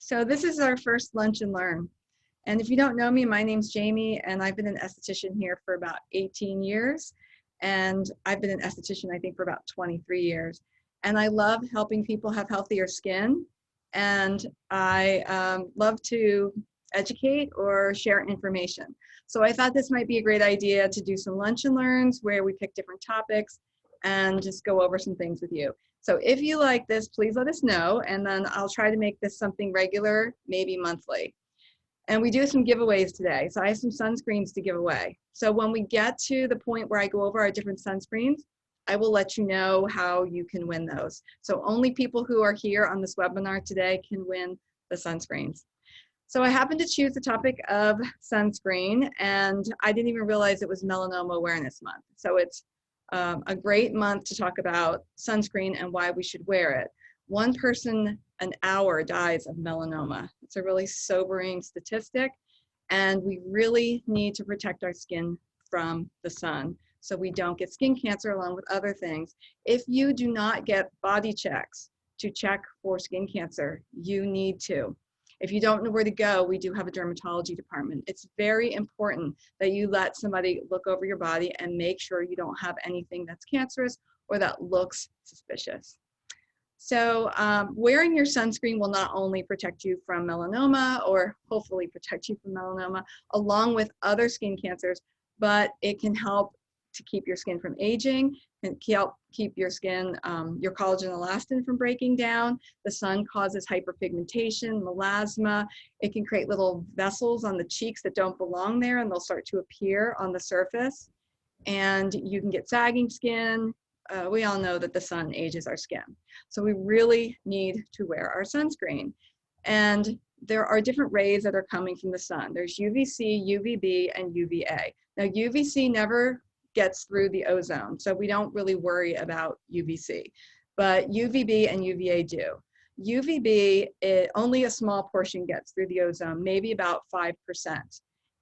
So this is our first lunch and learn. And if you don't know me, my name's Jamie, and I've been an esthetician here for about 18 years. And I've been an esthetician, I think, for about 23 years. And I love helping people have healthier skin. And I love to educate or share information. So I thought this might be a great idea to do some lunch and learns where we pick different topics and just go over some things with you. So if you like this, please let us know, and then I'll try to make this something regular, maybe monthly. And we do some giveaways today. So I have some sunscreens to give away. So when we get to the point where I go over our different sunscreens, I will let you know how you can win those. So only people who are here on this webinar today can win the sunscreens. So I happened to choose the topic of sunscreen, and I didn't even realize it was Melanoma Awareness Month. So it's a great month to talk about sunscreen and why we should wear it. One person an hour dies of melanoma. It's a really sobering statistic, and we really need to protect our skin from the sun so we don't get skin cancer along with other things. If you do not get body checks to check for skin cancer, you need to. If you don't know where to go, we do have a dermatology department. It's very important that you let somebody look over your body and make sure you don't have anything that's cancerous or that looks suspicious. So wearing your sunscreen will not only protect you from melanoma, or hopefully protect you from melanoma, along with other skin cancers, but it can help to keep your skin from aging and help keep your skin, your collagen elastin from breaking down. The sun causes hyperpigmentation, melasma. It can create little vessels on the cheeks that don't belong there, and they'll start to appear on the surface. And you can get sagging skin. We all know that the sun ages our skin. So we really need to wear our sunscreen. And there are different rays that are coming from the sun. There's UVC, UVB, and UVA. Now UVC never gets through the ozone, so we don't really worry about UVC, but UVB and UVA do. UVB, only a small portion gets through the ozone, maybe about 5%.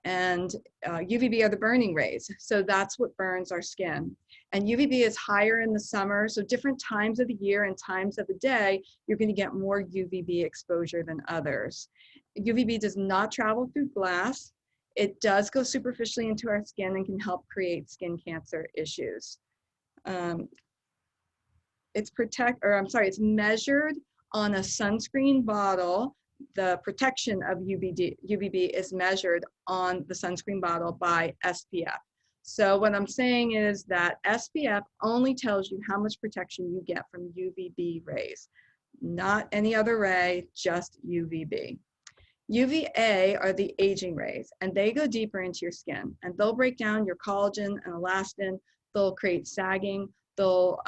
And UVB are the burning rays, so that's what burns our skin. And UVB is higher in the summer, so different times of the year and times of the day, you're going to get more UVB exposure than others. UVB does not travel through glass. It does go superficially into our skin and can help create skin cancer issues. It's measured on a sunscreen bottle. The protection of UVB is measured on the sunscreen bottle by SPF. So what I'm saying is that SPF only tells you how much protection you get from UVB rays, not any other ray, just UVB. UVA are the aging rays, and they go deeper into your skin, and they'll break down your collagen and elastin. They'll create sagging. They'll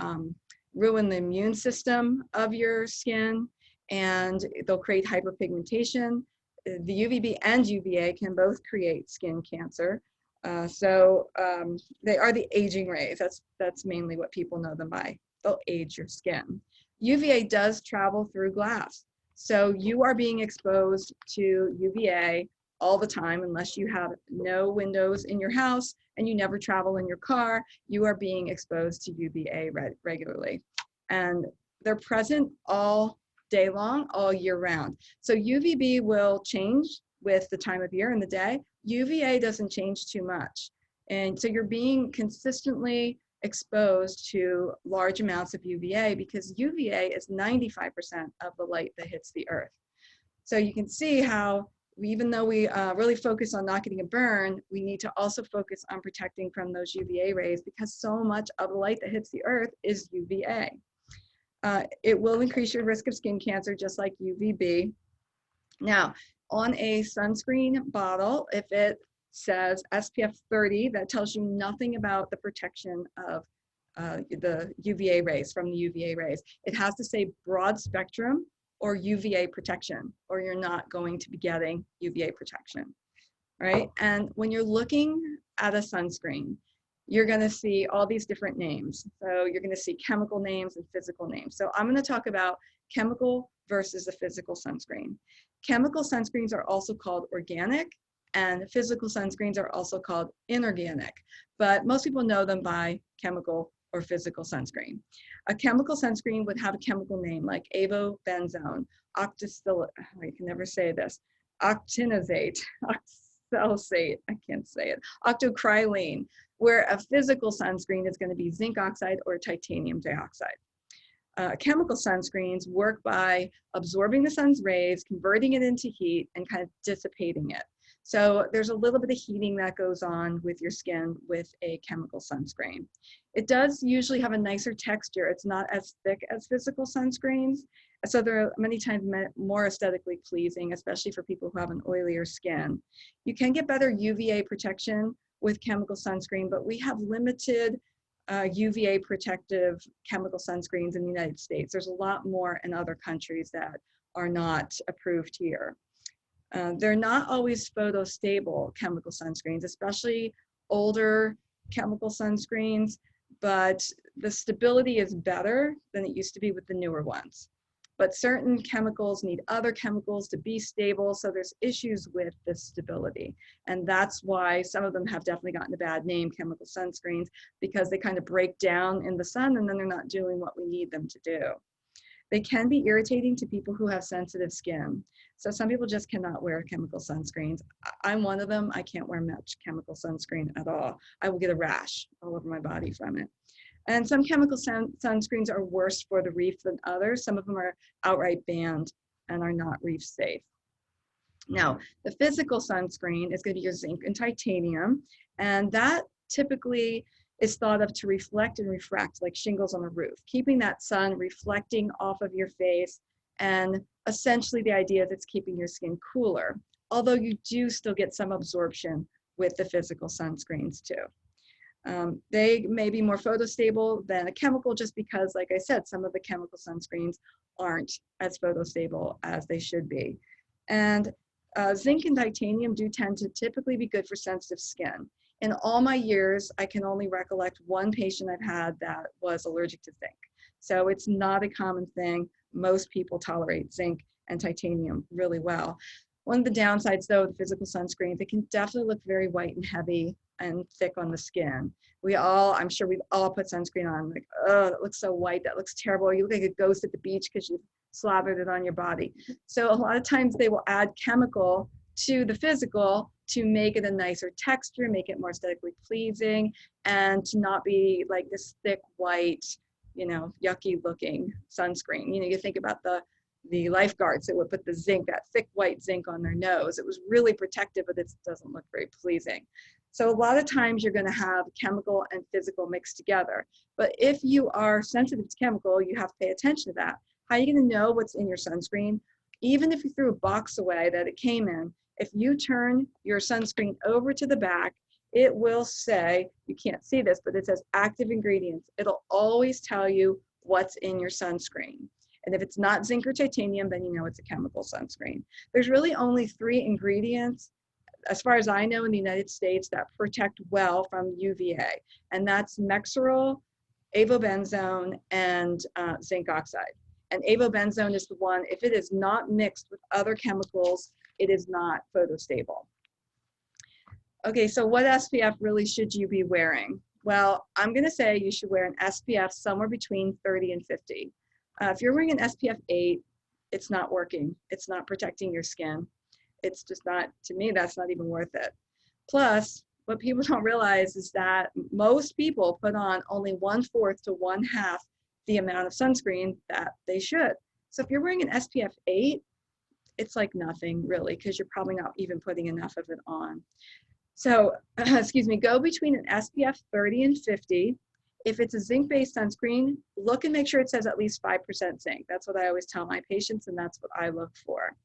ruin the immune system of your skin, and they'll create hyperpigmentation. The UVB and UVA can both create skin cancer. They are the aging rays. That's mainly what people know them by. They'll age your skin. UVA does travel through glass. So you are being exposed to UVA all the time unless you have no windows in your house and you never travel in your car. You are being exposed to UVA regularly. And they're present all day long, all year round. So UVB will change with the time of year and the day. UVA doesn't change too much. And so you're being consistently exposed to large amounts of UVA because UVA is 95% of the light that hits the earth. So you can see how even though we really focus on not getting a burn, we need to also focus on protecting from those UVA rays because so much of the light that hits the earth is UVA. It will increase your risk of skin cancer just like UVB. Now, on a sunscreen bottle, if it says SPF 30, that tells you nothing about the protection of the UVA rays, from the UVA rays. It has to say broad spectrum or UVA protection, or you're not going to be getting UVA protection, right? And when you're looking at a sunscreen, you're gonna see all these different names. So you're gonna see chemical names and physical names. So I'm gonna talk about chemical versus a physical sunscreen. Chemical sunscreens are also called organic, and physical sunscreens are also called inorganic, but most people know them by chemical or physical sunscreen. A chemical sunscreen would have a chemical name like avobenzone, I can never say this, octinazate, oxalate, I can't say it, octocrylene, where a physical sunscreen is going to be zinc oxide or titanium dioxide. Chemical sunscreens work by absorbing the sun's rays, converting it into heat, and kind of dissipating it. So there's a little bit of heating that goes on with your skin with a chemical sunscreen. It does usually have a nicer texture. It's not as thick as physical sunscreens. So they're many times more aesthetically pleasing, especially for people who have an oilier skin. You can get better UVA protection with chemical sunscreen, but we have limited UVA protective chemical sunscreens in the United States. There's a lot more in other countries that are not approved here. They're not always photostable chemical sunscreens, especially older chemical sunscreens, but the stability is better than it used to be with the newer ones. But certain chemicals need other chemicals to be stable, so there's issues with the stability. And that's why some of them have definitely gotten a bad name, chemical sunscreens, because they kind of break down in the sun and then they're not doing what we need them to do. They can be irritating to people who have sensitive skin. So some people just cannot wear chemical sunscreens. I'm one of them. I can't wear much chemical sunscreen at all. I will get a rash all over my body from it. And some chemical sunscreens are worse for the reef than others. Some of them are outright banned and are not reef safe. Now, the physical sunscreen is going to be your zinc and titanium, and that typically is thought of to reflect and refract like shingles on a roof, keeping that sun reflecting off of your face, and essentially the idea is it's keeping your skin cooler, although you do still get some absorption with the physical sunscreens too. They may be more photostable than a chemical just because, like I said, some of the chemical sunscreens aren't as photostable as they should be. And zinc and titanium do tend to typically be good for sensitive skin. In all my years, I can only recollect one patient I've had that was allergic to zinc. So it's not a common thing. Most people tolerate zinc and titanium really well. One of the downsides though, of the physical sunscreens, it can definitely look very white and heavy and thick on the skin. I'm sure we've all put sunscreen on, like, oh, that looks so white, that looks terrible. You look like a ghost at the beach because you slathered it on your body. So a lot of times they will add chemical to the physical to make it a nicer texture, make it more aesthetically pleasing, and to not be like this thick white, yucky looking sunscreen. You think about the lifeguards that would put the zinc, that thick white zinc on their nose. It was really protective, but it doesn't look very pleasing. So a lot of times you're going to have chemical and physical mixed together. But if you are sensitive to chemical, you have to pay attention to that. How are you going to know what's in your sunscreen? Even if you threw a box away that it came in, if you turn your sunscreen over to the back, it will say, you can't see this, but it says active ingredients. It'll always tell you what's in your sunscreen. And if it's not zinc or titanium, then you know it's a chemical sunscreen. There's really only 3 ingredients, as far as I know, in the United States that protect well from UVA. And that's Mexerol, avobenzone, and zinc oxide. And avobenzone is the one, if it is not mixed with other chemicals, it is not photostable. Okay, so what SPF really should you be wearing? Well, I'm gonna say you should wear an SPF somewhere between 30 and 50. If you're wearing an SPF 8, it's not working. It's not protecting your skin. It's just not, to me, that's not even worth it. Plus, what people don't realize is that most people put on only 1/4 to 1/2 the amount of sunscreen that they should. So if you're wearing an SPF 8, it's like nothing really, because you're probably not even putting enough of it on. So, go between an SPF 30 and 50. If it's a zinc-based sunscreen, look and make sure it says at least 5% zinc. That's what I always tell my patients, and that's what I look for.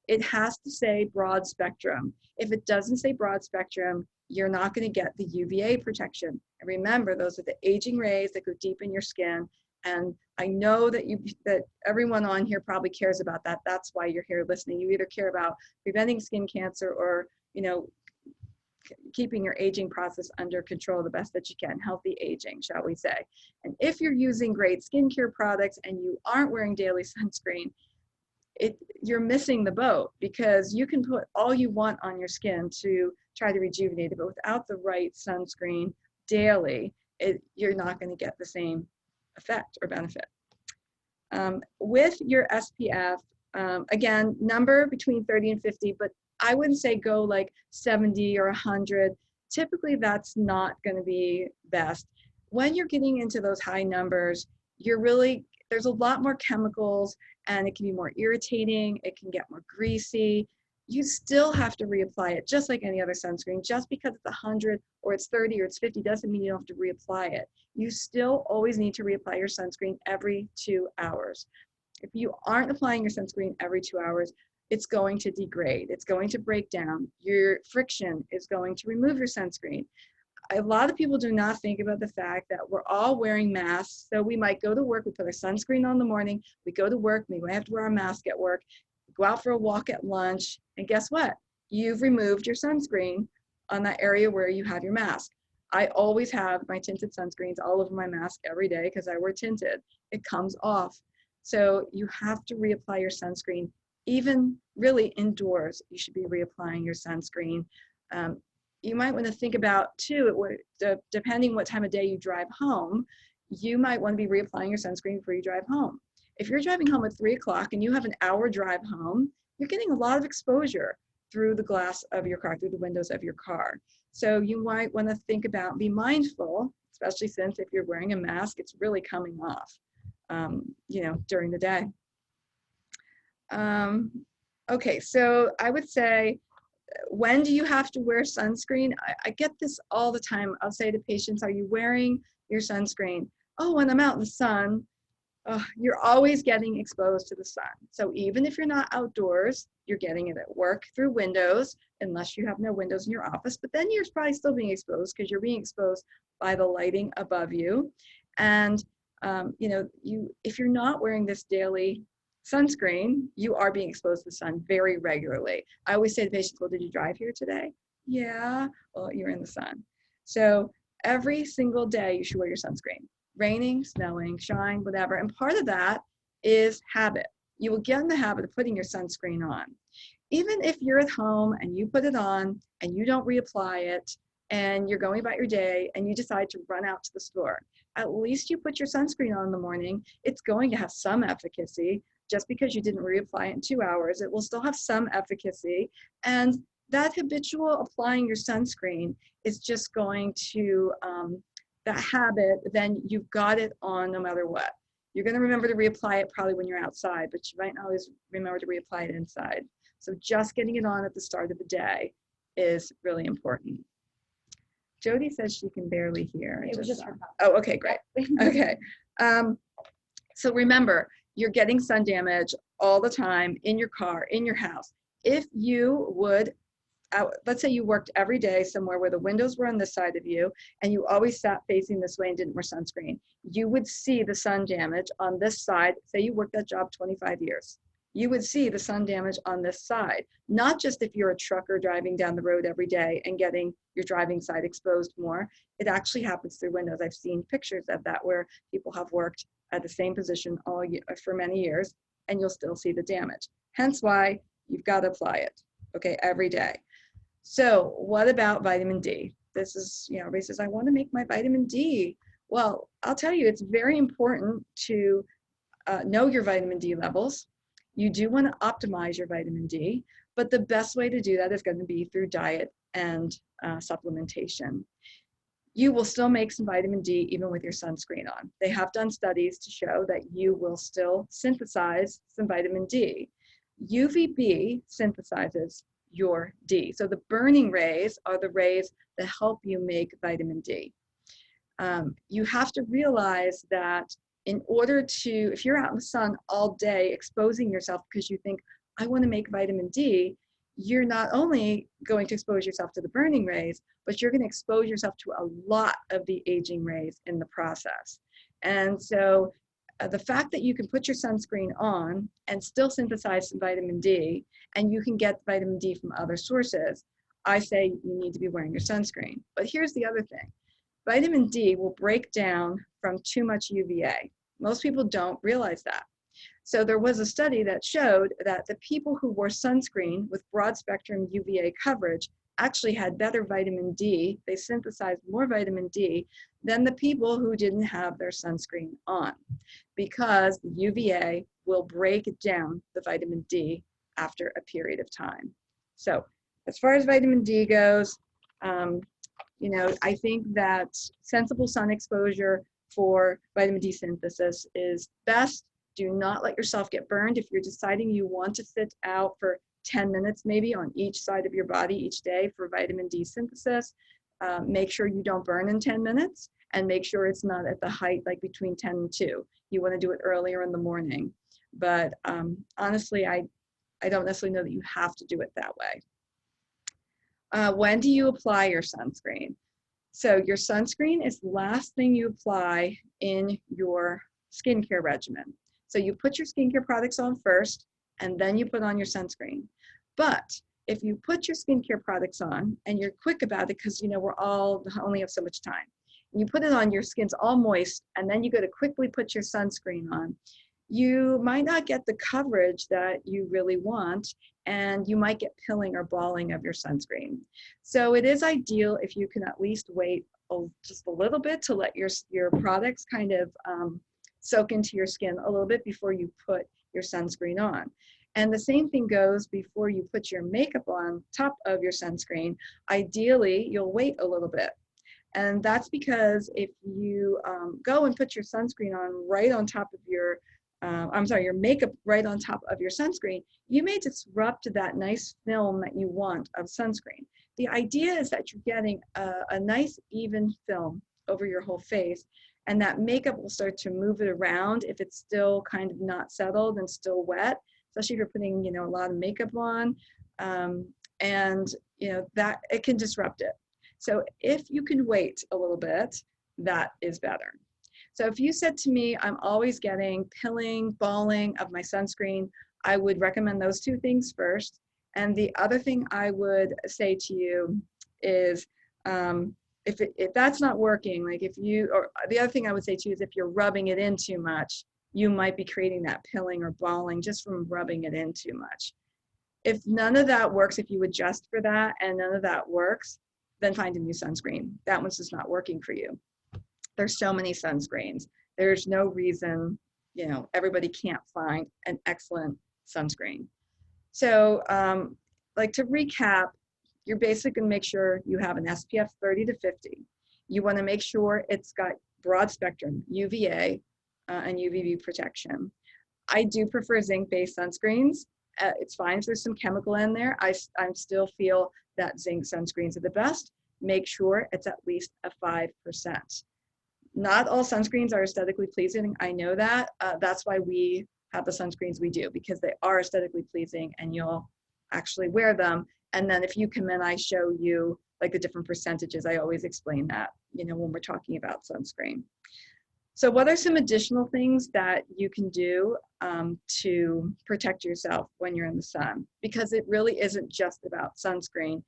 It has to say broad spectrum. If it doesn't say broad spectrum, you're not going to get the UVA protection. And remember, those are the aging rays that go deep in your skin. And I know that everyone on here probably cares about that. That's why you're here listening. You either care about preventing skin cancer or, keeping your aging process under control the best that you can, healthy aging, shall we say. And if you're using great skincare products and you aren't wearing daily sunscreen, you're missing the boat, because you can put all you want on your skin to try to rejuvenate it, but without the right sunscreen daily, you're not going to get the same effect or benefit. With your SPF, again, number between 30 and 50, but I wouldn't say go like 70 or 100. Typically, that's not going to be best. When you're getting into those high numbers, there's a lot more chemicals, and it can be more irritating. It can get more greasy. You still have to reapply it, just like any other sunscreen. Just because it's 100 or it's 30 or it's 50 doesn't mean you don't have to reapply it. You still always need to reapply your sunscreen every 2 hours. If you aren't applying your sunscreen every 2 hours, it's going to degrade. It's going to break down. Your friction is going to remove your sunscreen. A lot of people do not think about the fact that we're all wearing masks. So we might go to work, we put our sunscreen on in the morning, we go to work, we might have to wear our mask at work, go out for a walk at lunch, and guess what? You've removed your sunscreen on that area where you have your mask. I always have my tinted sunscreens all over my mask every day because I wear tinted. It comes off. So you have to reapply your sunscreen. Even really indoors, you should be reapplying your sunscreen. You might want to think about too, depending what time of day you drive home, you might want to be reapplying your sunscreen before you drive home. If you're driving home at 3 o'clock and you have an hour drive home, you're getting a lot of exposure through the glass of your car, through the windows of your car. So you might want to think about, be mindful, especially since if you're wearing a mask, it's really coming off, during the day. Okay, so I would say, when do you have to wear sunscreen? I get this all the time. I'll say to patients, are you wearing your sunscreen? Oh, when I'm out in the sun. You're always getting exposed to the sun. So even if you're not outdoors, you're getting it at work through windows, unless you have no windows in your office, but then you're probably still being exposed because you're being exposed by the lighting above you. And if you're not wearing this daily sunscreen, you are being exposed to the sun very regularly. I always say to patients, well, did you drive here today? Yeah, well, you're in the sun. So every single day you should wear your sunscreen. Raining, snowing, shine, whatever. And part of that is habit. You will get in the habit of putting your sunscreen on. Even if you're at home and you put it on and you don't reapply it and you're going about your day and you decide to run out to the store, at least you put your sunscreen on in the morning. It's going to have some efficacy. Just because you didn't reapply it in 2 hours, it will still have some efficacy. And that habitual applying your sunscreen is just going to, that habit, then you've got it on no matter what. You're going to remember to reapply it probably when you're outside, but you might not always remember to reapply it inside. So just getting it on at the start of the day is really important. Jody says she can barely hear. It was just her. Oh, okay, great. Okay. So remember, you're getting sun damage all the time in your car, in your house. If you would, let's say you worked every day somewhere where the windows were on this side of you and you always sat facing this way and didn't wear sunscreen, you would see the sun damage on this side. Say you worked that job 25 years. You would see the sun damage on this side, not just if you're a trucker driving down the road every day and getting your driving side exposed more. It actually happens through windows. I've seen pictures of that where people have worked at the same position all year, for many years, and you'll still see the damage. Hence why you've got to apply it, okay, every day. So what about vitamin D? This is, everybody says, I want to make my vitamin D. Well, I'll tell you, it's very important to know your vitamin D levels. You do want to optimize your vitamin D, but the best way to do that is going to be through diet and supplementation. You will still make some vitamin D even with your sunscreen on. They have done studies to show that you will still synthesize some vitamin D. UVB synthesizes your D. So the burning rays are the rays that help you make vitamin D. You have to realize that in order to, if you're out in the sun all day exposing yourself because you think, I want to make vitamin D, you're not only going to expose yourself to the burning rays, but you're going to expose yourself to a lot of the aging rays in the process. And so the fact that you can put your sunscreen on and still synthesize some vitamin D, and you can get vitamin D from other sources, I say you need to be wearing your sunscreen. But here's the other thing. Vitamin D will break down from too much UVA. Most people don't realize that. So there was a study that showed that the people who wore sunscreen with broad spectrum UVA coverage actually had better vitamin D. They synthesized more vitamin D than the people who didn't have their sunscreen on, because the UVA will break down the vitamin D after a period of time. So as far as vitamin D goes, I think that sensible sun exposure for vitamin D synthesis is best. Do not let yourself get burned. If you're deciding you want to sit out for 10 minutes maybe on each side of your body each day for vitamin D synthesis, make sure you don't burn in 10 minutes, and make sure it's not at the height like between 10 and 2. You want to do it earlier in the morning. But honestly, I don't necessarily know that you have to do it that way. When do you apply your sunscreen? So your sunscreen is the last thing you apply in your skincare regimen. So you put your skincare products on first, and then you put on your sunscreen. But if you put your skincare products on and you're quick about it, because we're all only have so much time, you put it on, your skin's all moist, and then you go to quickly put your sunscreen on, you might not get the coverage that you really want, and you might get pilling or balling of your sunscreen. So it is ideal if you can at least wait just a little bit to let your products kind of soak into your skin a little bit before you put your sunscreen on. And the same thing goes before you put your makeup on top of your sunscreen. Ideally, you'll wait a little bit. And that's because if you go and put your sunscreen on right on top of your your makeup right on top of your sunscreen, you may disrupt that nice film that you want of sunscreen. The idea is that you're getting a nice even film over your whole face, and that makeup will start to move it around if it's still kind of not settled and still wet, especially if you're putting a lot of makeup on, and that it can disrupt it. So if you can wait a little bit, that is better. So if you said to me, I'm always getting pilling, balling of my sunscreen, I would recommend those two things first. And the other thing I would say to you is, if that's not working, or the other thing I would say to you is, if you're rubbing it in too much, you might be creating that pilling or balling just from rubbing it in too much. If none of that works, if you adjust for that and none of that works, then find a new sunscreen. That one's just not working for you. There's so many sunscreens. There's no reason, everybody can't find an excellent sunscreen. So to recap, you're basically going to make sure you have an SPF 30 to 50. You want to make sure it's got broad spectrum UVA and UVB protection. I do prefer zinc-based sunscreens. It's fine if there's some chemical in there. I still feel that zinc sunscreens are the best. Make sure it's at least a 5%. Not all sunscreens are aesthetically pleasing. I know that. That's why we have the sunscreens we do, because they are aesthetically pleasing and you'll actually wear them. And then if you come in, I show you the different percentages. I always explain that, when we're talking about sunscreen. So what are some additional things that you can do to protect yourself when you're in the sun? Because it really isn't just about sunscreen.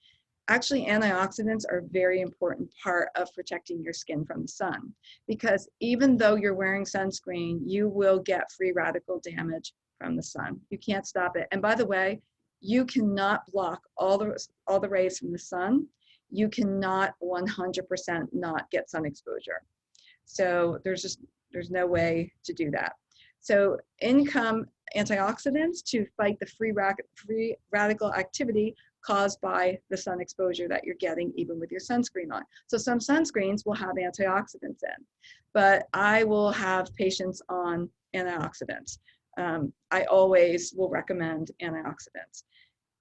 Actually, antioxidants are a very important part of protecting your skin from the sun, because even though you're wearing sunscreen, you will get free radical damage from the sun. You can't stop it. And by the way, you cannot block all the rays from the sun. You cannot 100% not get sun exposure. So there's no way to do that. So in come antioxidants to fight the free radical activity caused by the sun exposure that you're getting even with your sunscreen on. So some sunscreens will have antioxidants in, but I will have patients on antioxidants. I always will recommend antioxidants.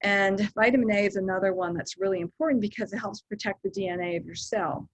And vitamin A is another one that's really important because it helps protect the DNA of your cell.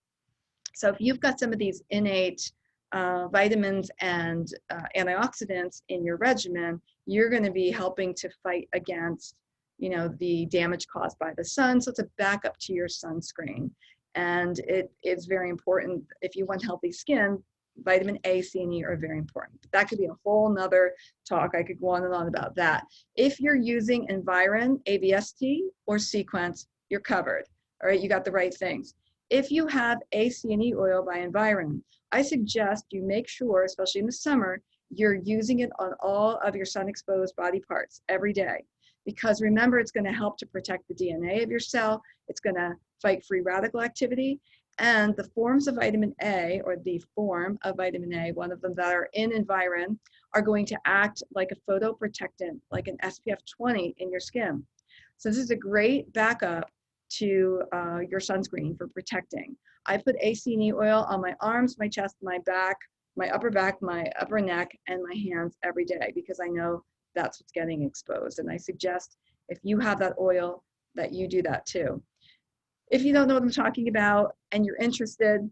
So if you've got some of these innate vitamins and antioxidants in your regimen, you're going to be helping to fight against the damage caused by the sun. So it's a backup to your sunscreen. And it is very important. If you want healthy skin, vitamin A, C, and E are very important. That could be a whole nother talk. I could go on and on about that. If you're using Environ, AVST, or Sequence, you're covered. All right, you got the right things. If you have A, C, and E oil by Environ, I suggest you make sure, especially in the summer, you're using it on all of your sun-exposed body parts every day. because remember, it's going to help to protect the DNA of your cell. It's going to fight free radical activity. And the forms of vitamin A, or the form of vitamin A, one of them that are in Environ, are going to act like a photoprotectant, like an SPF 20 in your skin. So this is a great backup to your sunscreen for protecting. I put ACE oil on my arms, my chest, my back, my upper back, my upper neck, and my hands every day because I know that's what's getting exposed. And I suggest if you have that oil that you do that too. If you don't know what I'm talking about and you're interested,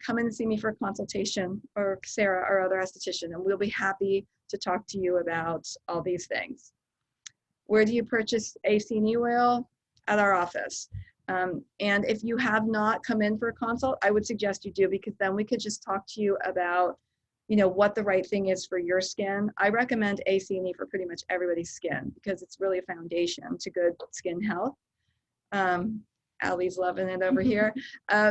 come in and see me for a consultation, or Sarah, our other esthetician, and we'll be happy to talk to you about all these things. Where do you purchase ACE oil? At our office. And if you have not come in for a consult, I would suggest you do, because then we could just talk to you about, you know, what the right thing is for your skin. I recommend ACE for pretty much everybody's skin because it's really a foundation to good skin health. Allie's loving it over here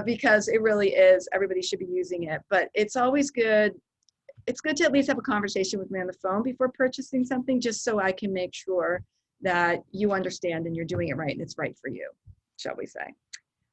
because it really is. Everybody should be using it, but it's always good. It's good to at least have a conversation with me on the phone before purchasing something, just so I can make sure that you understand and you're doing it right and it's right for you, shall we say.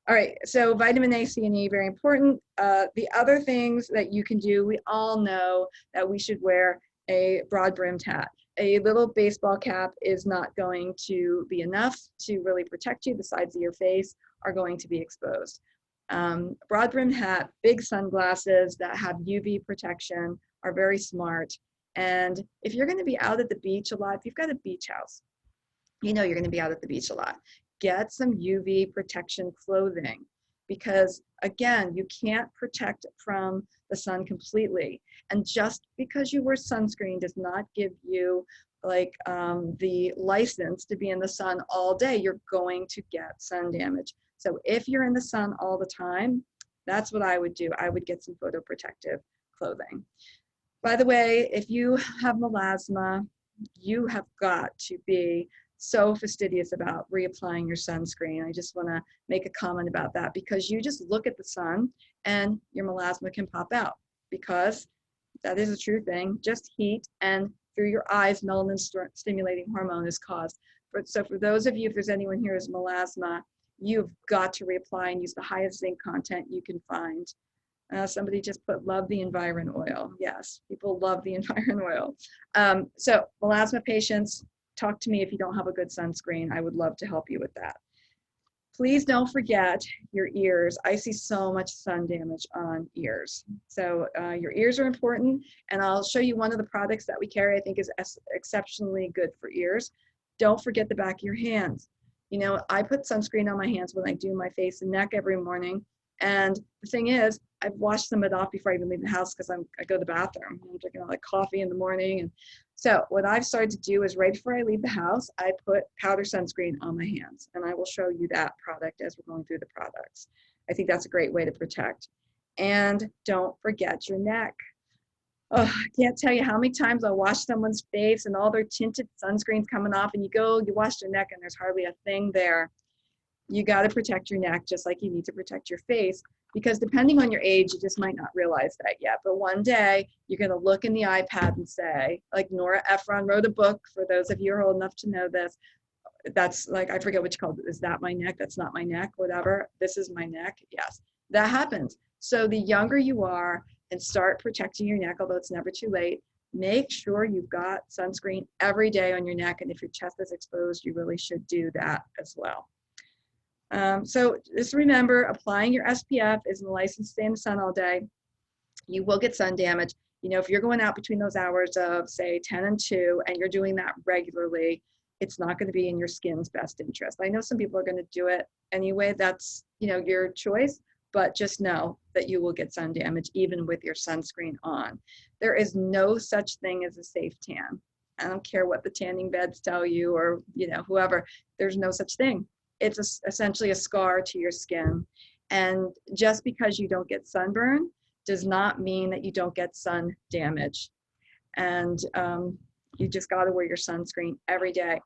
All right, so vitamin A, C, and E, very important. The other things that you can do, we all know that we should wear a broad brimmed hat. A little baseball cap is not going to be enough to really protect you. The sides of your face are going to be exposed. Broad brimmed hat, big sunglasses that have UV protection are very smart. And if you're going to be out at the beach a lot, if you've got a beach house, you know you're going to be out at the beach a lot. Get some UV protection clothing because, again, you can't protect from the sun completely. And just because you wear sunscreen does not give you like the license to be in the sun all day. You're going to get sun damage. So if you're in the sun all the time, that's what I would do. I would get some photoprotective clothing. By the way, if you have melasma, you have got to be so fastidious about reapplying your sunscreen. I just want to make a comment about that because you just look at the sun and your melasma can pop out because that is a true thing. Just heat and through your eyes, melanin stimulating hormone is caused. So for those of you, if there's anyone here who's melasma, you've got to reapply and use the highest zinc content you can find. Somebody just put, love the Environ oil. Yes, people love the Environ oil. So melasma patients, talk to me if you don't have a good sunscreen. I would love to help you with that. Please don't forget your ears. I see so much sun damage on ears. So your ears are important, and I'll show you one of the products that we carry I think is exceptionally good for ears. Don't forget the back of your hands. You know, I put sunscreen on my hands when I do my face and neck every morning, and the thing is, I've washed some of it off before I even leave the house because I go to the bathroom. I'm drinking all that coffee in the morning. And so what I've started to do is right before I leave the house, I put powder sunscreen on my hands. And I will show you that product as we're going through the products. I think that's a great way to protect. And don't forget your neck. Oh, I can't tell you how many times I'll wash someone's face and all their tinted sunscreen's coming off and you wash their neck and there's hardly a thing there. You got to protect your neck just like you need to protect your face, because depending on your age, you just might not realize that yet. But one day you're going to look in the iPad and say, like Nora Ephron wrote a book, for those of you who are old enough to know this, that's like, I forget what you called it. Is that my neck? That's not my neck, whatever. This is my neck. Yes, that happens. So the younger you are and start protecting your neck, although it's never too late, make sure you've got sunscreen every day on your neck. And if your chest is exposed, you really should do that as well. So just remember, applying your SPF isn't a license to stay in the sun all day. You will get sun damage. You know, if you're going out between those hours of say 10 and 2 and you're doing that regularly, it's not going to be in your skin's best interest. I know some people are going to do it anyway. That's, you know, your choice, but just know that you will get sun damage even with your sunscreen on. There is no such thing as a safe tan. I don't care what the tanning beds tell you or, you know, whoever, there's no such thing. It's essentially a scar to your skin. And just because you don't get sunburn does not mean that you don't get sun damage. And you just got to wear your sunscreen every day.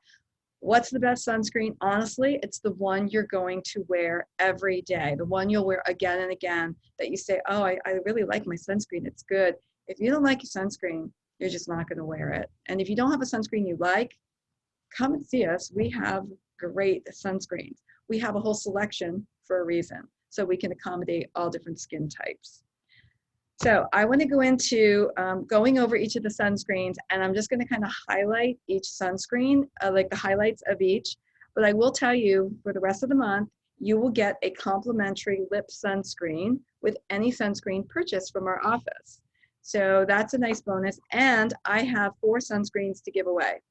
What's the best sunscreen? Honestly, it's the one you're going to wear every day, the one you'll wear again and again, that you say, oh, I really like my sunscreen, it's good. If you don't like your sunscreen, you're just not going to wear it. And if you don't have a sunscreen you like, come and see us. We have great sunscreens. We have a whole selection for a reason, so we can accommodate all different skin types. So I want to go into going over each of the sunscreens, and I'm just going to kind of highlight each sunscreen, like the highlights of each. But I will tell you, for the rest of the month, you will get a complimentary lip sunscreen with any sunscreen purchased from our office. So that's a nice bonus. And I have 4 sunscreens to give away.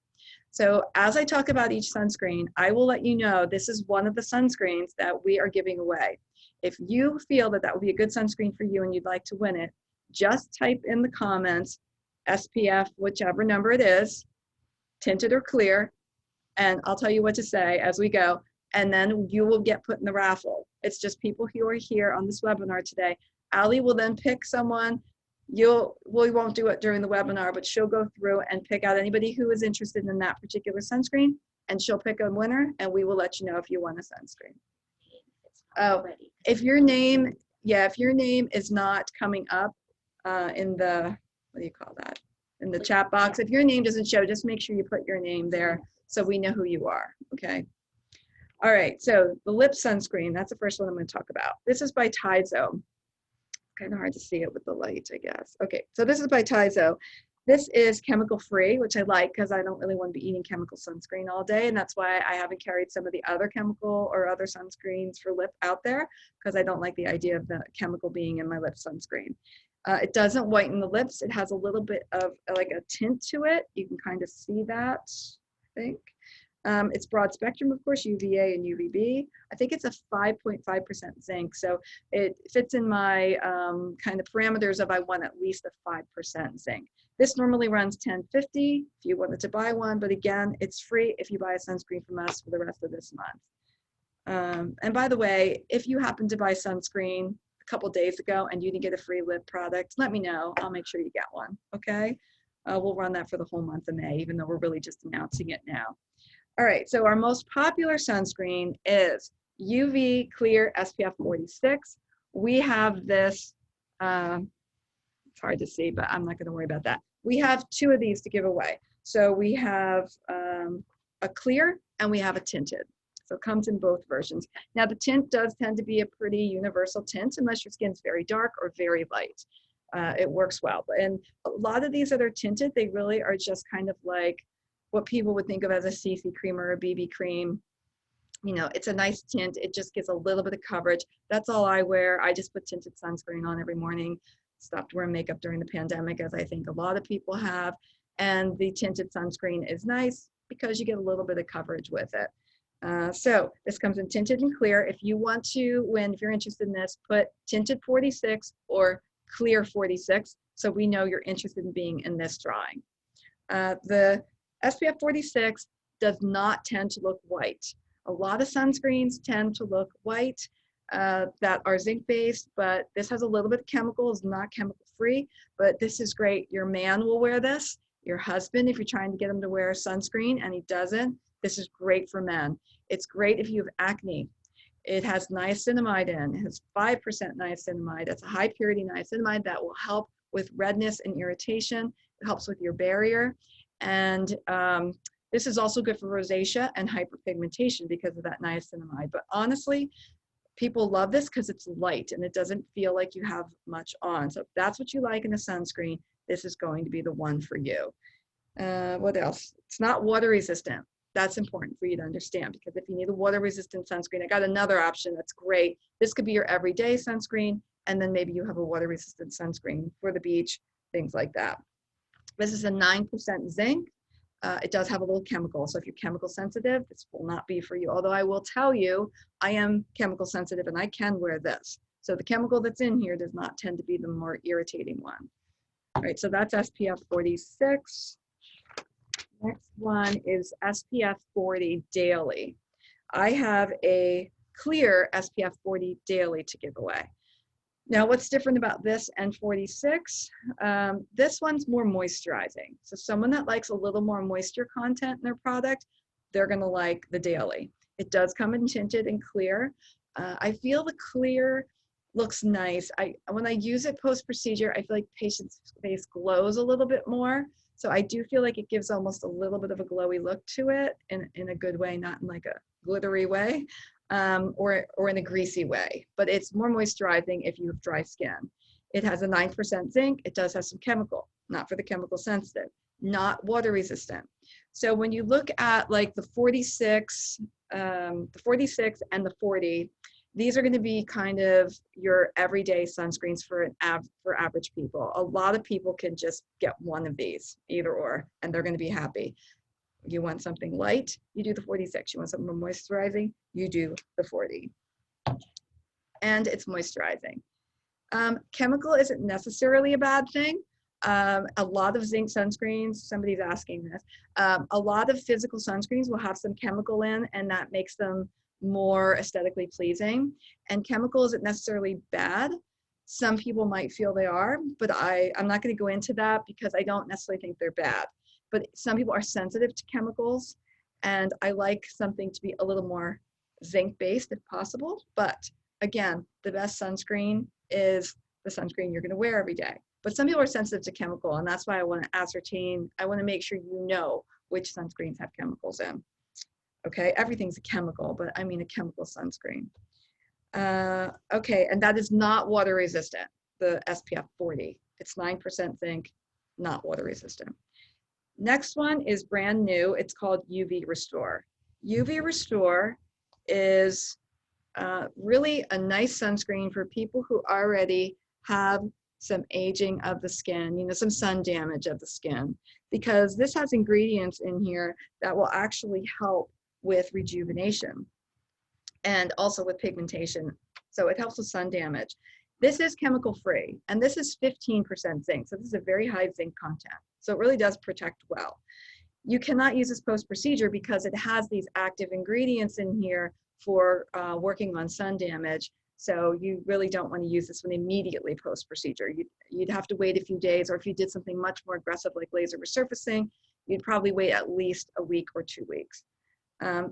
So as I talk about each sunscreen, I will let you know this is one of the sunscreens that we are giving away. If you feel that that would be a good sunscreen for you and you'd like to win it, just type in the comments SPF, whichever number it is, tinted or clear, and I'll tell you what to say as we go, and then you will get put in the raffle. It's just people who are here on this webinar today. Ali will then pick someone. We won't do it during the webinar, but she'll go through and pick out anybody who is interested in that particular sunscreen, and she'll pick a winner, and we will let you know if you won a sunscreen. Oh, if your name is not coming up in the, what do you call that? In the chat box. If your name doesn't show, just make sure you put your name there so we know who you are, okay? All right, so the lip sunscreen, that's the first one I'm gonna talk about. This is by Tizo. Kind of hard to see it with the light, I guess. Okay, so this is by Tizo. This is chemical free, which I like because I don't really want to be eating chemical sunscreen all day, and that's why I haven't carried some of the other chemical or other sunscreens for lip out there, because I don't like the idea of the chemical being in my lip sunscreen. It doesn't whiten the lips. It has a little bit of like a tint to it. You can kind of see that, I think. It's broad spectrum, of course, UVA and UVB. I think it's a 5.5% zinc, so it fits in my kind of parameters of I want at least a 5% zinc. This normally runs $10.50 if you wanted to buy one, but again, it's free if you buy a sunscreen from us for the rest of this month. And by the way, if you happen to buy sunscreen a couple days ago and you didn't get a free lip product, let me know. I'll make sure you get one, okay? We'll run that for the whole month of May, even though we're really just announcing it now. All right, so our most popular sunscreen is UV Clear SPF 46. We have this, it's hard to see, but I'm not gonna worry about that. We have 2 of these to give away. So we have a clear and we have a tinted. So it comes in both versions. Now the tint does tend to be a pretty universal tint unless your skin's very dark or very light. It works well. And a lot of these that are tinted, they really are just kind of like what people would think of as a CC cream or a BB cream. You know, it's a nice tint. It just gives a little bit of coverage. That's all I wear. I just put tinted sunscreen on every morning. Stopped wearing makeup during the pandemic, as I think a lot of people have. And the tinted sunscreen is nice because you get a little bit of coverage with it. So this comes in tinted and clear. If you want to win, if you're interested in this, put tinted 46 or clear 46 so we know you're interested in being in this drawing. The SPF 46 does not tend to look white. A lot of sunscreens tend to look white that are zinc based, but this has a little bit of chemicals, not chemical free, but this is great. Your man will wear this, your husband, if you're trying to get him to wear sunscreen and he doesn't, this is great for men. It's great if you have acne. It has niacinamide in, it has 5% niacinamide. That's a high purity niacinamide that will help with redness and irritation. It helps with your barrier. And this is also good for rosacea and hyperpigmentation because of that niacinamide. But honestly, people love this because it's light and it doesn't feel like you have much on. So if that's what you like in a sunscreen, this is going to be the one for you. What else? It's not water resistant. That's important for you to understand, because if you need a water resistant sunscreen, I got another option that's great. This could be your everyday sunscreen, and then maybe you have a water resistant sunscreen for the beach, things like that. This is a 9% zinc. It does have a little chemical, so if you're chemical sensitive, this will not be for you. Although I will tell you, I am chemical sensitive and I can wear this. So the chemical that's in here does not tend to be the more irritating one. All right, so that's SPF 46. Next one is SPF 40 daily. I have a clear SPF 40 daily to give away. Now, what's different about this and 46? This one's more moisturizing. So someone that likes a little more moisture content in their product, they're gonna like the daily. It does come in tinted and clear. I feel the clear looks nice. When I use it post-procedure, I feel like patient's face glows a little bit more. So I do feel like it gives almost a little bit of a glowy look to it in a good way, not in like a glittery way, or in a greasy way, but it's more moisturizing if you have dry skin. It has a 9% zinc. It does have some chemical, not for the chemical sensitive, not water resistant. So when you look at like the 46 and the 40, these are going to be kind of your everyday sunscreens for average people. A lot of people can just get one of these, either or, and they're going to be happy. You want something light, you do the 46. You want something more moisturizing, you do the 40. And it's moisturizing. Chemical isn't necessarily a bad thing. A lot of zinc sunscreens, somebody's asking this, a lot of physical sunscreens will have some chemical in, and that makes them more aesthetically pleasing. And chemical isn't necessarily bad. Some people might feel they are, but I'm not going to go into that because I don't necessarily think they're bad. But some people are sensitive to chemicals, and I like something to be a little more zinc-based if possible. But again, the best sunscreen is the sunscreen you're going to wear every day. But some people are sensitive to chemical, and that's why I want to ascertain, I want to make sure you know which sunscreens have chemicals in. Okay, everything's a chemical, but I mean a chemical sunscreen. Okay, and that is not water resistant, the SPF 40. It's 9% zinc, not water resistant. Next one is brand new. It's called UV Restore. UV Restore is really a nice sunscreen for people who already have some aging of the skin, you know, some sun damage of the skin, because this has ingredients in here that will actually help with rejuvenation and also with pigmentation. So it helps with sun damage. This is chemical free, and this is 15% zinc. So this is a very high zinc content. So it really does protect well. You cannot use this post-procedure because it has these active ingredients in here for working on sun damage. So you really don't want to use this one immediately post-procedure. You'd have to wait a few days, or if you did something much more aggressive like laser resurfacing, you'd probably wait at least a week or 2 weeks.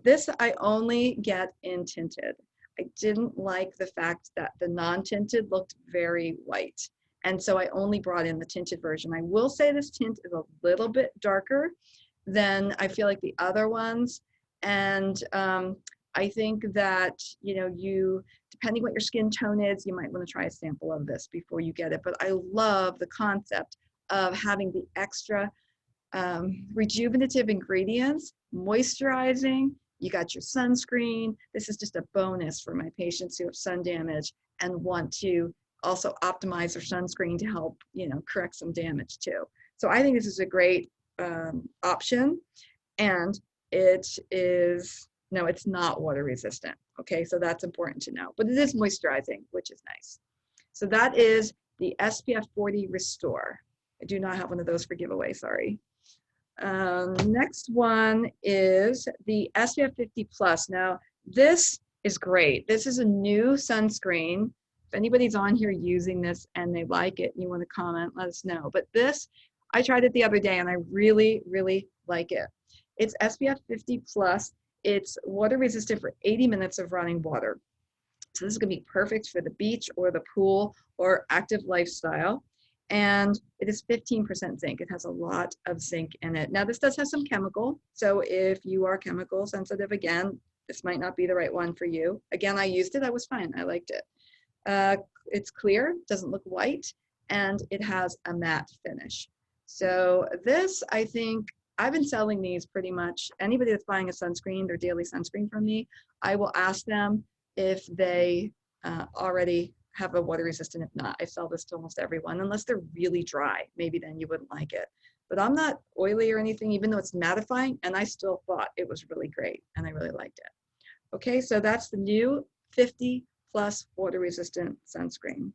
This I only get in tinted. I didn't like the fact that the non-tinted looked very white. And so I only brought in the tinted version. I will say this tint is a little bit darker than I feel like the other ones. And I think that, you know, depending what your skin tone is, you might want to try a sample of this before you get it. But I love the concept of having the extra rejuvenative ingredients, moisturizing, you got your sunscreen. This is just a bonus for my patients who have sun damage and want to also optimize their sunscreen to help, you know, correct some damage too. So I think this is a great option, and it's not water resistant. Okay, so that's important to know, but it is moisturizing, which is nice. So that is the SPF 40 Restore. I do not have one of those for giveaway, sorry. Next one is the SPF 50 Plus. Now, this is great. This is a new sunscreen. If anybody's on here using this and they like it and you want to comment, let us know. But this, I tried it the other day and I really, really like it. It's SPF 50 Plus. It's water resistant for 80 minutes of running water. So this is going to be perfect for the beach or the pool or active lifestyle. And it is 15% zinc. It has a lot of zinc in it. Now this does have some chemical. So if you are chemical sensitive, again, this might not be the right one for you. Again, I used it, I was fine, I liked it. It's clear, doesn't look white, and it has a matte finish. So this, I think, I've been selling these pretty much. Anybody that's buying a sunscreen, their daily sunscreen from me, I will ask them if they already have a water resistant. If not, I sell this to almost everyone, unless they're really dry. Maybe then you wouldn't like it. But I'm not oily or anything, even though it's mattifying, and I still thought it was really great, and I really liked it. Okay, so that's the new 50 Plus water resistant sunscreen.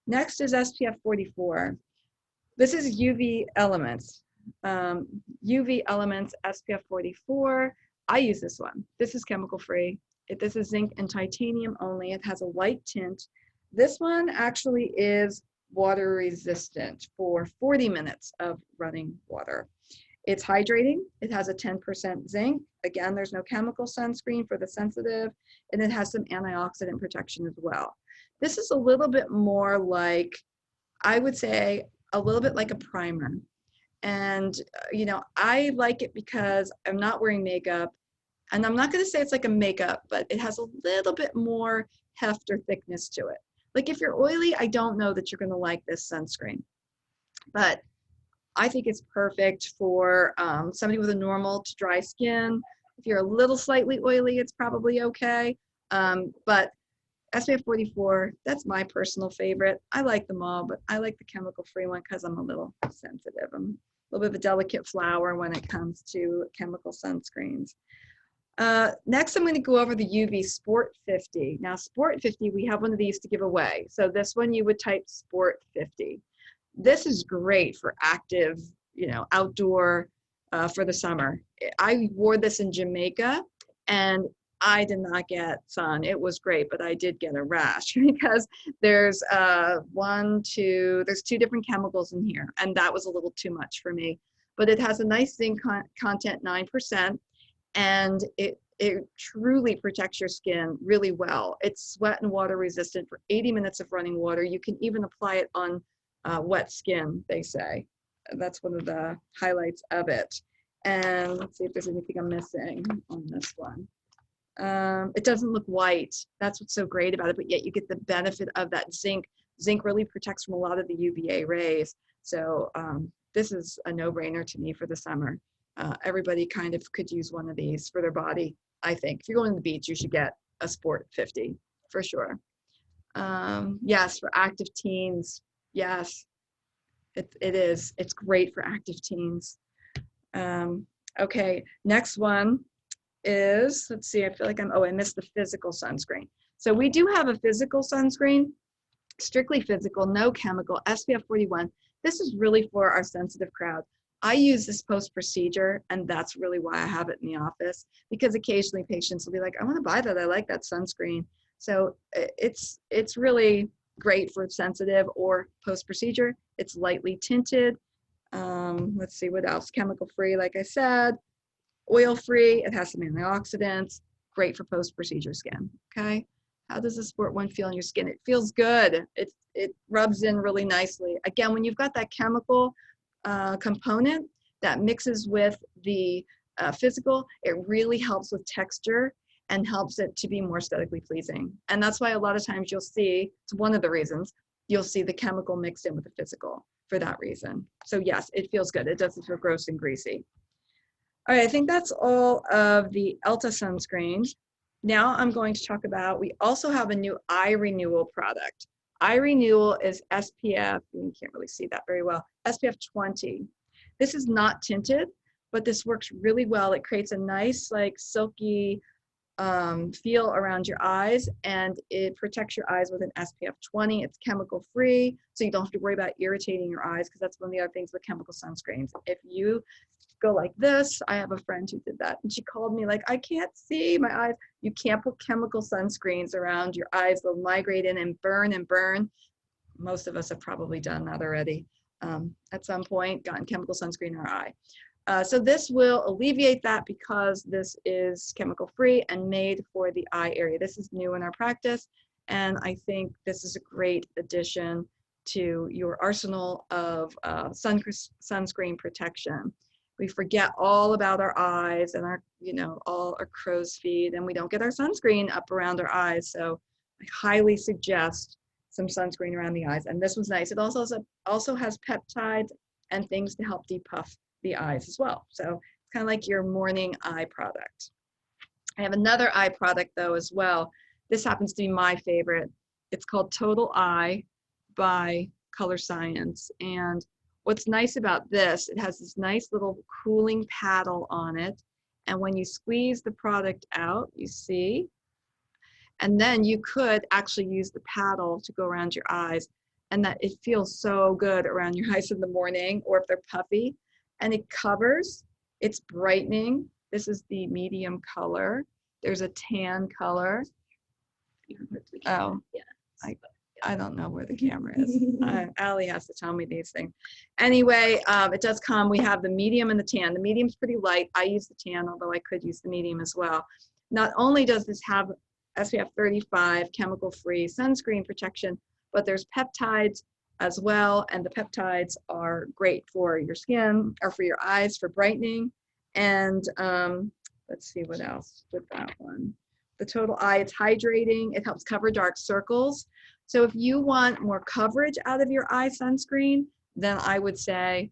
Next is SPF 44. This is UV Elements. UV Elements SPF 44. I use this one. This is chemical free. This is zinc and titanium only. It has a light tint. This one actually is water resistant for 40 minutes of running water. It's hydrating. It has a 10% zinc. Again, there's no chemical sunscreen for the sensitive, and it has some antioxidant protection as well. This is a little bit more like, I would say, a little bit like a primer. And, you know, I like it because I'm not wearing makeup. And I'm not going to say it's like a makeup, but it has a little bit more heft or thickness to it. Like if you're oily, I don't know that you're going to like this sunscreen. But I think it's perfect for somebody with a normal to dry skin. If you're a little slightly oily, it's probably okay. But SPF 44, that's my personal favorite. I like them all, but I like the chemical-free one because I'm a little sensitive. I'm a little bit of a delicate flower when it comes to chemical sunscreens. Next, I'm going to go over the UV Sport 50. Now, Sport 50, we have one of these to give away. So this one, you would type Sport 50. This is great for active, you know, outdoor for the summer. I wore this in Jamaica and I did not get sun. It was great, but I did get a rash because there's there's two different chemicals in here, and that was a little too much for me. But it has a nice zinc content, 9%, and it truly protects your skin really well. It's sweat and water resistant for 80 minutes of running water. You can even apply it on wet skin, they say. That's one of the highlights of it. And let's see if there's anything I'm missing on this one. It doesn't look white. That's what's so great about it, but yet you get the benefit of that zinc. Zinc really protects from a lot of the UVA rays. So this is a no-brainer to me for the summer. Everybody kind of could use one of these for their body, I think. If you're going to the beach, you should get a Sport 50 for sure. Yes, for active teens. Yes, it is. It's great for active teens. Okay, next one is, let's see, I feel like I missed the physical sunscreen. So we do have a physical sunscreen, strictly physical, no chemical, SPF 41. This is really for our sensitive crowd. I use this post-procedure, and that's really why I have it in the office, because occasionally patients will be like, I want to buy that. I like that sunscreen. So it's really great for sensitive or post-procedure. It's lightly tinted. Let's see what else. Chemical-free, like I said. Oil-free. It has some antioxidants. Great for post-procedure skin. Okay. How does the Sport one feel on your skin? It feels good. It rubs in really nicely. Again, when you've got that chemical component that mixes with the physical, it really helps with texture and helps it to be more aesthetically pleasing. And that's why a lot of times you'll see, it's one of the reasons, you'll see the chemical mixed in with the physical for that reason. So yes, it feels good. It doesn't feel gross and greasy. All right, I think that's all of the Elta sunscreens. Now I'm going to talk about, we also have a new eye renewal product. Eye renewal is SPF, you can't really see that very well, SPF 20. This is not tinted, but this works really well. It creates a nice, like, silky feel around your eyes, and it protects your eyes with an SPF 20. It's chemical free, so you don't have to worry about irritating your eyes, because that's one of the other things with chemical sunscreens. If you go like this, I have a friend who did that, and she called me like, I can't see my eyes. You can't put chemical sunscreens around your eyes. They'll migrate in and burn and burn. Most of us have probably done that already at some point, gotten chemical sunscreen in our eye. So this will alleviate that because this is chemical free and made for the eye area. This is new in our practice, and I think this is a great addition to your arsenal of sunscreen protection. We forget all about our eyes and our, all our crow's feet, and we don't get our sunscreen up around our eyes. So I highly suggest some sunscreen around the eyes. And this was nice. It also has peptides and things to help depuff the eyes as well. So it's kind of like your morning eye product. I have another eye product though as well. This happens to be my favorite. It's called Total Eye by Color Science. And what's nice about this, it has this nice little cooling paddle on it. And when you squeeze the product out, you see, and then you could actually use the paddle to go around your eyes, and that it feels so good around your eyes in the morning, or if they're puffy. And it covers, it's brightening. This is the medium color. There's a tan color. Oh, yeah. I don't know where the camera is. Allie has to tell me these things. Anyway, it does come. We have the medium and the tan. The medium's pretty light. I use the tan, although I could use the medium as well. Not only does this have SPF 35 chemical-free sunscreen protection, but there's peptides as well. And the peptides are great for your skin or for your eyes for brightening. And let's see what else with that one. The total eye, it's hydrating. It helps cover dark circles. So if you want more coverage out of your eye sunscreen, then I would say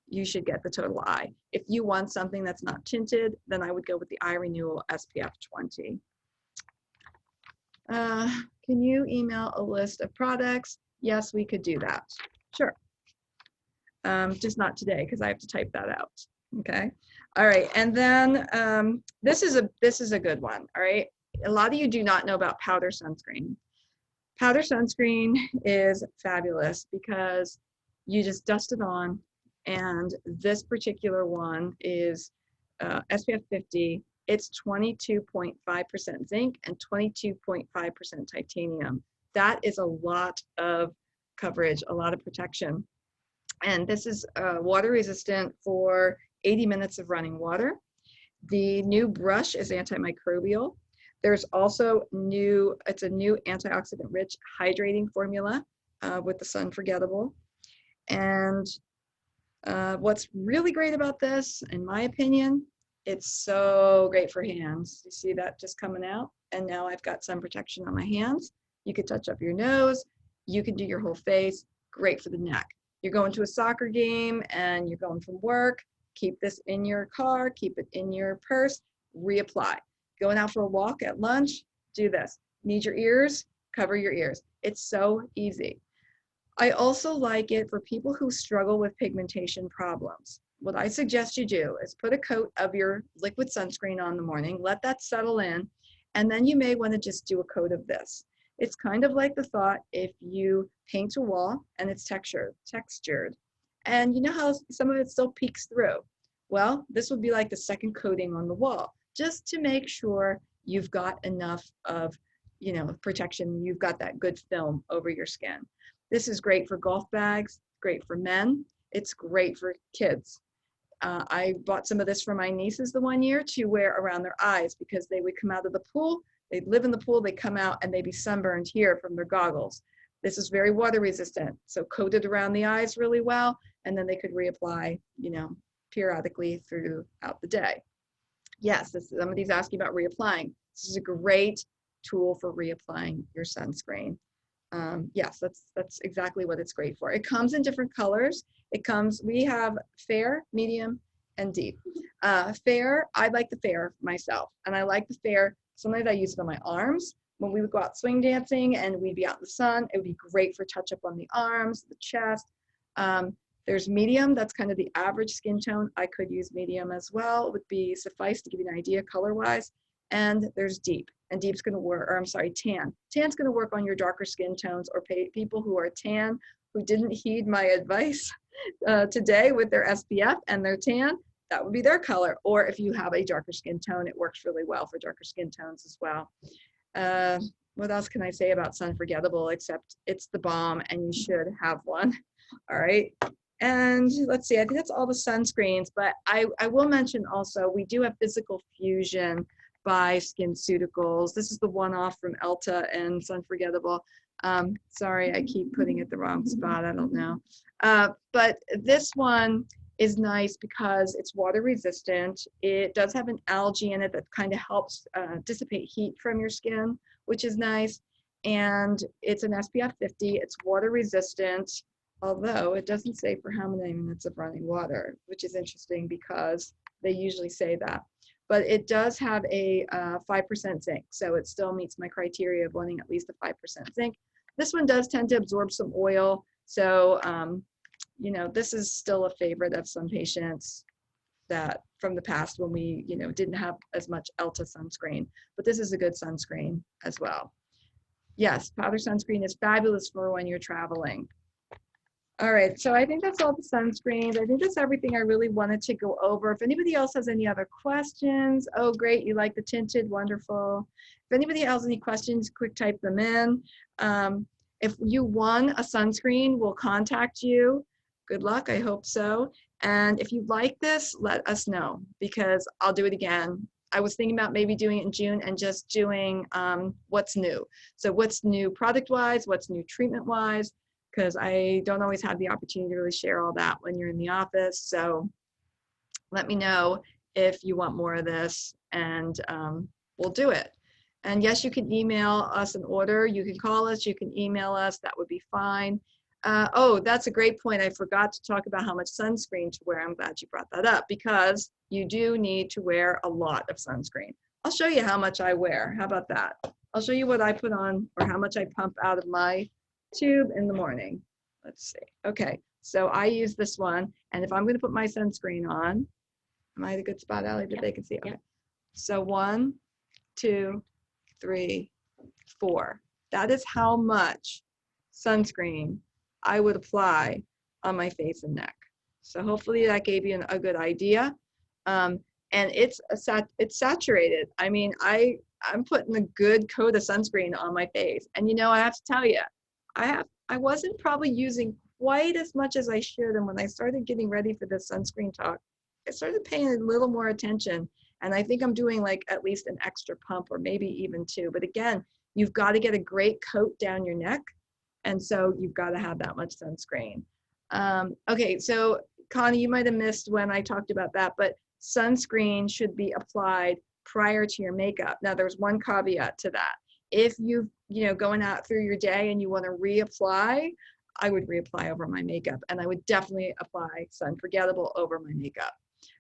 you should get the total eye. If you want something that's not tinted, then I would go with the Eye Renewal SPF 20. Can you email a list of products? Yes, we could do that. Sure. Just not today because I have to type that out. Okay. All right. And then this is a good one. All right. A lot of you do not know about powder sunscreen. Powder sunscreen is fabulous because you just dust it on, and this particular one is SPF 50. It's 22.5% zinc and 22.5% titanium. That is a lot of coverage, a lot of protection. And this is water resistant for 80 minutes of running water. The new brush is antimicrobial. There's also it's a new antioxidant rich hydrating formula with the Sun Forgettable. And what's really great about this, in my opinion, it's so great for hands. You see that just coming out? And now I've got sun protection on my hands. You could touch up your nose. You can do your whole face. Great for the neck. You're going to a soccer game and you're going from work. Keep this in your car. Keep it in your purse. Reapply. Going out for a walk at lunch, do this. Need your ears? Cover your ears. It's so easy. I also like it for people who struggle with pigmentation problems. What I suggest you do is put a coat of your liquid sunscreen on in the morning, let that settle in, and then you may want to just do a coat of this. It's kind of like the thought if you paint a wall and it's textured, and you know how some of it still peeks through. Well, this would be like the second coating on the wall, just to make sure you've got enough of, protection. You've got that good film over your skin. This is great for golf bags, great for men. It's great for kids. I bought some of this for my nieces the one year to wear around their eyes because they would come out of the pool, they'd live in the pool, they'd come out and they'd be sunburned here from their goggles. This is very water resistant, so coated around the eyes really well, and then they could reapply, periodically throughout the day. Yes, somebody's asking about reapplying. This is a great tool for reapplying your sunscreen. Yes, that's exactly what it's great for. It comes in different colors. We have fair, medium, and deep. Fair, I like the fair myself, and I like the fair. Sometimes I use it on my arms. When we would go out swing dancing and we'd be out in the sun, it would be great for touch up on the arms, the chest. There's medium, that's kind of the average skin tone. I could use medium as well. It would suffice to give you an idea color-wise. And there's deep, and deep's gonna work, or I'm sorry, tan. Tan's gonna work on your darker skin tones or people who are tan, who didn't heed my advice today with their SPF and their tan, that would be their color. Or if you have a darker skin tone, it works really well for darker skin tones as well. What else can I say about Sun Forgettable except it's the bomb and you should have one. All right. And let's see, I think that's all the sunscreens, but I will mention also, we do have Physical Fusion by SkinCeuticals. This is the one-off from Elta and Sun Forgettable. Sorry, I keep putting it the wrong spot, I don't know. But this one is nice because it's water resistant. It does have an algae in it that kind of helps dissipate heat from your skin, which is nice. And it's an SPF 50, it's water resistant, although it doesn't say for how many minutes of running water, which is interesting because they usually say that. But it does have a 5% zinc, so it still meets my criteria of wanting at least a 5% zinc. This one does tend to absorb some oil, so this is still a favorite of some patients that from the past when we didn't have as much Elta sunscreen, but this is a good sunscreen as well. Yes, powder sunscreen is fabulous for when you're traveling. All right, so I think that's all the sunscreens. I think that's everything I really wanted to go over. If anybody else has any other questions, oh great, you like the tinted, wonderful. If anybody else has any questions, quick type them in. If you won a sunscreen, we'll contact you. Good luck, I hope so. And if you like this, let us know because I'll do it again. I was thinking about maybe doing it in June and just doing what's new. So what's new product-wise, what's new treatment-wise, because I don't always have the opportunity to really share all that when you're in the office. So let me know if you want more of this, and we'll do it. And yes, you can email us an order. You can call us, you can email us, that would be fine. Oh, that's a great point. I forgot to talk about how much sunscreen to wear. I'm glad you brought that up, because you do need to wear a lot of sunscreen. I'll show you how much I wear. How about that? I'll show you what I put on, or how much I pump out of my tube in the morning. Let's see. Okay, so I use this one, and if I'm going to put my sunscreen on, am I at a good spot, Allie, that they can see? Okay. So 1, 2, 3, 4. That is how much sunscreen I would apply on my face and neck. So hopefully that gave you a good idea. And it's saturated. I mean, I'm putting a good coat of sunscreen on my face. And you know, I have to tell you, I wasn't probably using quite as much as I should. And when I started getting ready for this sunscreen talk, I started paying a little more attention. And I think I'm doing like at least an extra pump, or maybe even 2. But again, you've got to get a great coat down your neck. And so you've got to have that much sunscreen. Okay, so Connie, you might have missed when I talked about that, but sunscreen should be applied prior to your makeup. Now, there's one caveat to that. If you going out through your day and you want to reapply, I would reapply over my makeup, and I would definitely apply Sun Forgettable over my makeup.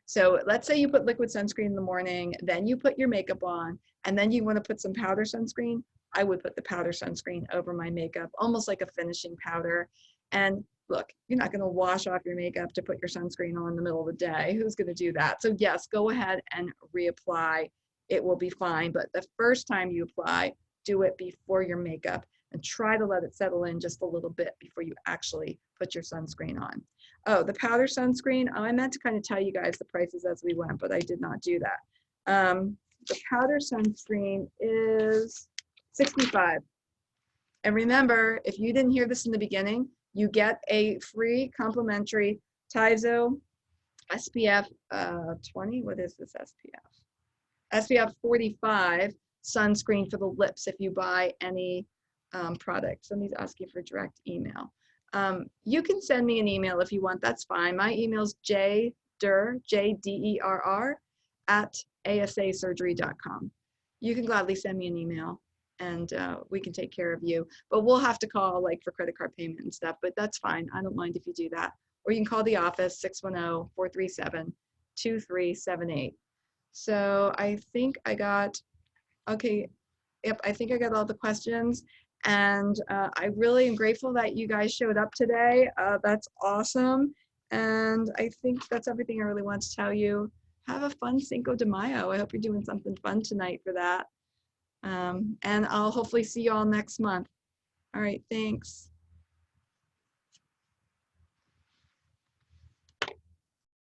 So let's say you put liquid sunscreen in the morning, then you put your makeup on, and then you want to put some powder sunscreen. I would put the powder sunscreen over my makeup, almost like a finishing powder. And look, you're not going to wash off your makeup to put your sunscreen on in the middle of the day. Who's going to do that? So yes, go ahead and reapply. It will be fine. But the first time you apply, do it before your makeup, and try to let it settle in just a little bit before you actually put your sunscreen on. Oh, the powder sunscreen, I meant to kind of tell you guys the prices as we went, but I did not do that. The powder sunscreen is $65. And remember, if you didn't hear this in the beginning, you get a free complimentary Tizo SPF 20. What is this SPF? SPF 45 sunscreen for the lips if you buy any product. Somebody's asking for direct email. You can send me an email if you want. That's fine. My email is jderr, JDERR, @asasurgery.com. You can gladly send me an email, and we can take care of you. But we'll have to call like for credit card payment and stuff, but that's fine. I don't mind if you do that. Or you can call the office, 610-437-2378. So I think I got, okay, yep, I think I got all the questions. And I really am grateful that you guys showed up today. That's awesome. And I think that's everything I really want to tell you. Have a fun Cinco de Mayo. I hope you're doing something fun tonight for that. And I'll hopefully see you all next month. All right, thanks.